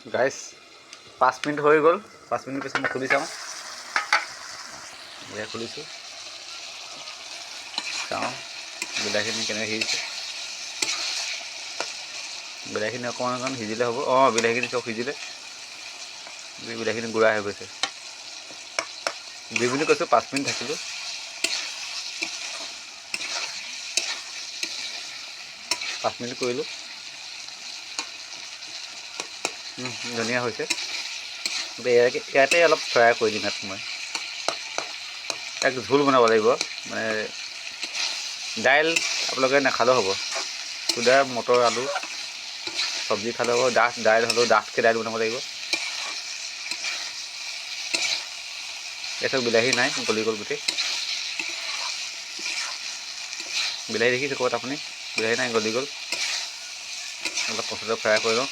গাইছ 5 মিনিট হৈ গ'ল। 5 মিনিট পিছত মই খুলি চাওঁ। এয়া খুলিছোঁ, চাওঁ বিলাহীখিনি কেনেকৈ সিজিছে। বিলাহীখিনি অকণমান সিজিলে হ'ব। অঁ, বিলাহীখিনি চব সিজিলে, বিলাহীখিনি গুড়া হৈ গৈছে। বুলি কৈছোঁ 5 মিনিট থাকিলোঁ। 5 মিনিট কৰিলোঁ, ধুনীয়া হৈছে। ইয়াতে অলপ ফ্ৰাই কৰি দিম। ইয়াত মই এক জোল বনাব লাগিব, মানে দাইল আপোনালোকে নাখালেও হ'ব, সুদা মটৰ আলু চব্জি খালেও হ'ব, দাইল হ'লেও ডাঠকৈ দাইল বনাব লাগিব। এইচব বিলাহী নাই, গলি গ'ল গোটেই। বিলাহী দেখিছে ক'ত আপুনি? বিলাহী নাই, গলি গ'ল। অলপ পচলা ফ্ৰাই কৰি লওঁ।